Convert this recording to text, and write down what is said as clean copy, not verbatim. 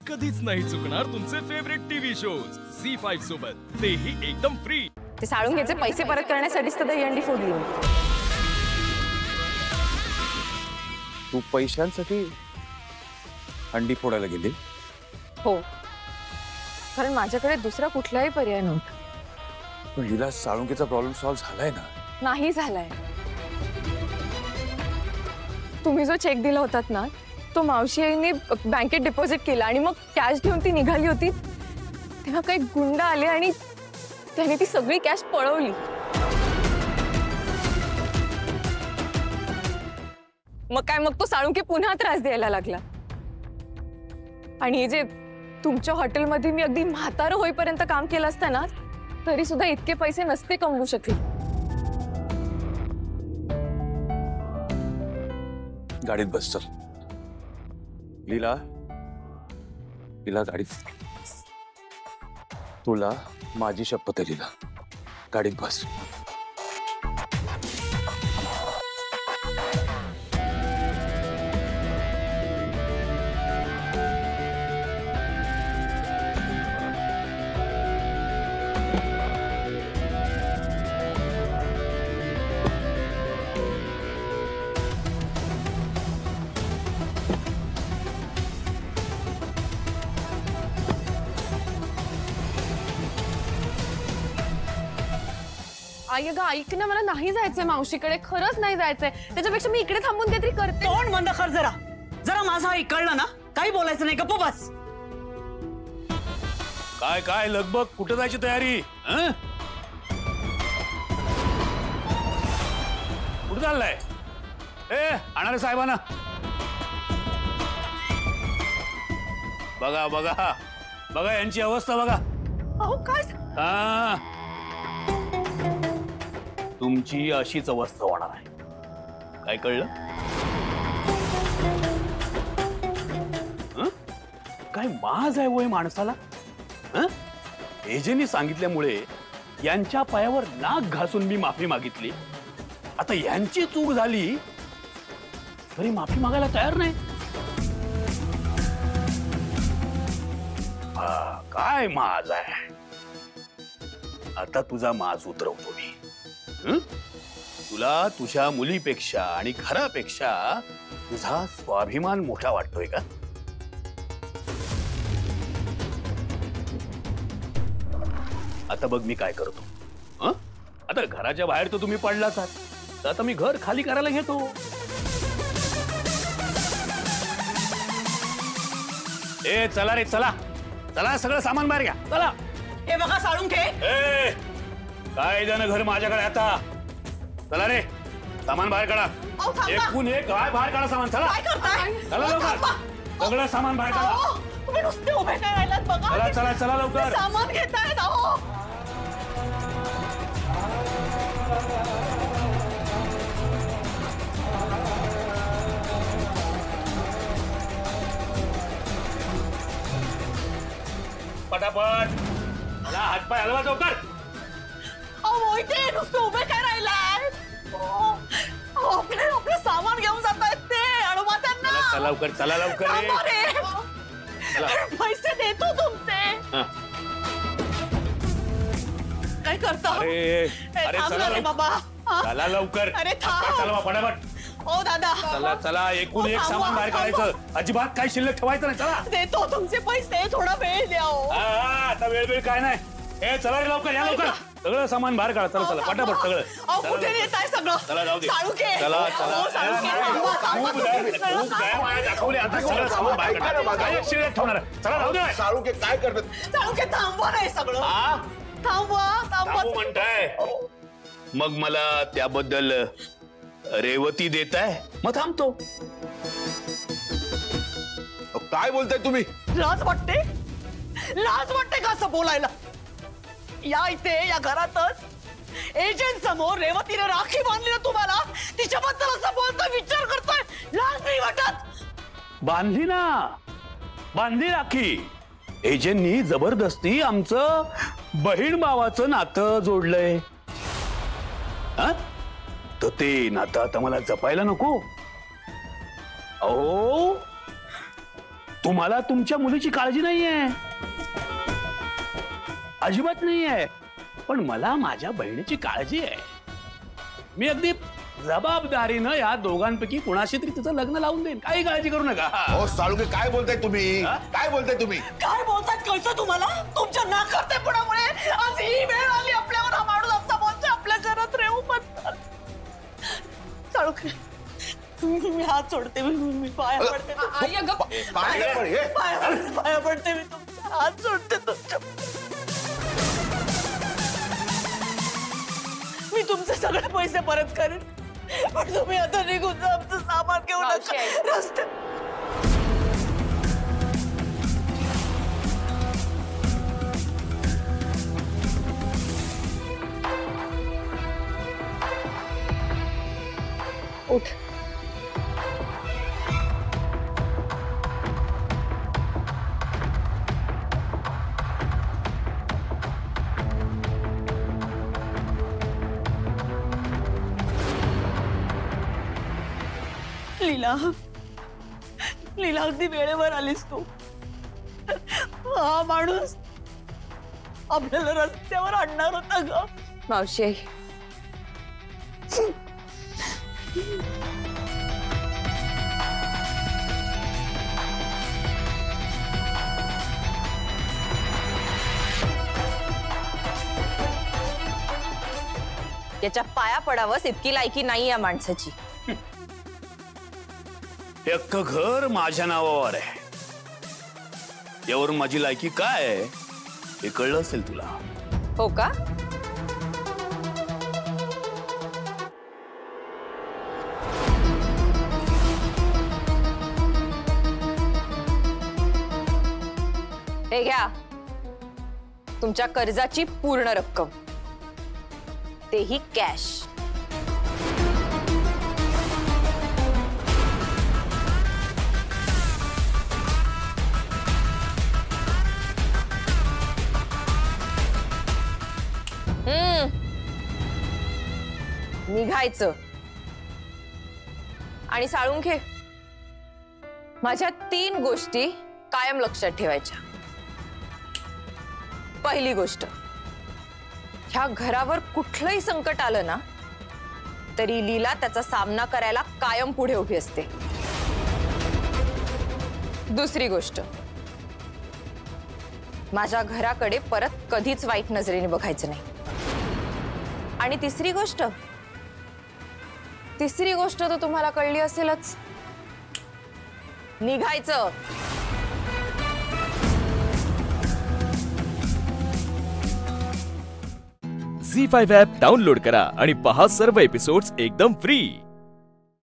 कधीच नाही चुकणार तुमचे फेवरेट टीव्ही शोज झी5 सोबत, तेही एकदम फ्री। ते साळुंखेचे पैसे परत करण्यासाठीच तर दहीहंडी फोडली। तू पैशांसाठी हंडी फोडायला गेली? हो, कारण माझ्याकडे दुसरा कुठलाही पर्याय नव्हता। पण हिला साळुंखेचा प्रॉब्लेम सॉल्व्ह झालाय ना? नाही झालाय। तुम्ही जो चेक दिला होतात ना, तो मावशी आईने बँकेत डिपॉझिट केला आणि मग कॅश घेऊन ती निघाली होती, तेव्हा काही गुंड आले आणि त्याने ती सगळी कॅश पळवली। मग तो साळुंखे पुन्हा त्रास द्यायला लागला। आणि हे जे तुमच्या हॉटेलमध्ये मी अगदी म्हातारं होईपर्यंत काम केलं असतं ना, तरी सुद्धा इतके पैसे नसते कमवू शकले। गाडीत बस चल। लीला, लीला गाडीत। तुला माझी शपथ आहे लीला, गाडीत बस। आई ग ऐक ना, मला नाही जायचंय मावशीकडे, खरंच नाही जायचंय। त्याच्यापेक्षा मी इकडे थांबून काहीतरी करते। तोंड बंद कर जरा, जरा माझा ऐकलं ना, काही बोलायचं नाही, गप्प बस। काय काय लगबग, कुठे जायची तयारी? कुठे चाललाय? आणा रे साहेबांना। बघा बघा बघा यांची अवस्था बघा। अहो काय? हा, तुमची अशीच अवस्था होणार आहे, काय कळलं? काय माज आहे वय माणसाला? एजेंनी सांगितल्यामुळे यांच्या पायावर नाक घासून मी माफी मागितली। आता यांची चूक झाली तरी माफी मागायला तयार नाही। काय माज आहे? आता तुझा माज उतरवतो मी। तुला तुझ्या मुलीपेक्षा आणि घरापेक्षा तुझा स्वाभिमान मोठा वाटतोय का? आता बघ मी काय करतो। आता घराच्या बाहेर तर तुम्ही पडलाच आहात, तर आता मी घर खाली करायला घेतो। चला रे चला चला, सगळं सामान बाहेर घ्या, चला। हे बघा साळुंखे, काय जण घर माझ्याकडे आता, चला रे सामान बाहेर काढा। एकूण एक काय बाहेर काढा सामान, चला। काय करताय? चला लवकर, सगळं सामान बाहेर काढा। तुम्ही नुसते उभे नाही राहिलात बघा। चला चला चला लवकर, सामान घेतायत। अहो पटापट, मला हातपाय हलवा लवकर। मोहिते, नुसते उभे काय राहिलाय? आपलं सामान घेऊन जातायत ते, अडवा त्यांना। चला लवकर, चला लवकर पैसे देतो तुमचे। काय करता? अरे चला रे बाबा, चला लवकर, अरे थांब, चला फटाफट। ओ दादा, चला चला, एकूण एक सामान बाहेर काढायचं, अजिबात काही शिल्लक ठेवायचं नाही, चला। देतो तुमचे पैसे, थोडा वेळ द्या। आता वेळ काय नाही, चला रे लवकर, या लवकर, सगळं सामान बाहेर काढा, चला चला पटापट सगळं। कुठे नेताय सगळं? चला जाऊ दे, साळुंखे, चला चला, दाखवले आता सगळं सामान बाहेर काढा, काय शिल्लक ठेवणार? चला जाऊ दे। साळुंखे काय करतात? साळुंखे थांबवा नाही सगळं, थांबवा थांबवा म्हणताय, मग मला त्याबद्दल रेवती देताय, मग थांबतो। काय बोलताय तुम्ही? लाज वाटते? लाज वाटते का असं बोलायला? या इथे या घरातच एजंट समोर रेवतीने राखी बांधली ना तुम्हाला, तिच्याबद्दल असं बोलतोय, विचार करतोय, लाज नाही वाटत? बांधली ना, बांधली राखी। एजंटनी जबरदस्ती आमचं बहीण भावाचं नातं जोडलंय। तर ते नातं आता मला जपायला नको? अहो, तुम्हाला तुमच्या मुलीची काळजी नाहीये, अजिबात नाहीये, पण मला माझ्या बहिणीची काळजी आहे. मी अगदी जबाबदारीनं या दोघांपैकी कुणाशी तरी तिचं लग्न लावून देईन, काही काळजी करू नका. हो साळुंके, काय बोलताय तुम्ही? काय बोलताय तुम्ही? काय बोलतात कळतं तुम्हाला? तुमच्या नाकर्तेपणामुळे आज ही वेळ आली आपल्यावर. हा माणूस असा बोलतो, आपल्या घरात रेऊ म्हणतात. साळुंके, मी हात सोडते, मी पाया पडते. पाया पडते, मी तुमच्या हात सोडते. तुमच्या मी तुमचे सगळे पैसे परत करेन, पण तुम्ही आता निघून जा. आमचं सामान घेऊन रस्ते. उठ. लीला, लीला, अगदी वेळेवर आलीस तू. हा माणूस आपल्याला रस्त्यावर आणणार होता ग. मावशी आई, याच्या पाया पडावंस इतकी लायकी नाही या माणसाची. हे अख्खं घर माझ्या नावावर आहे, यावरून माझी लायकी काय आहे हे कळलं असेल तुला. हो का? हे घ्या तुमच्या कर्जाची पूर्ण रक्कम, तेही कॅश. निघायचं. आणि साळुंखे, माझ्या 3 गोष्टी कायम लक्षात ठेवायच्या. पहिली गोष्ट, ह्या घरावर कुठलंही संकट आलं ना तरी लीला त्याचा सामना करायला कायम पुढे उभी असते. दुसरी गोष्ट, माझ्या घराकडे परत कधीच वाईट नजरेने बघायचं नाही. आणि तिसरी गोष्ट तर तुम्हाला कळली असेलच, निघायचं. झी5 ॲप डाउनलोड करा आणि पहा सर्व एपिसोड्स एकदम फ्री.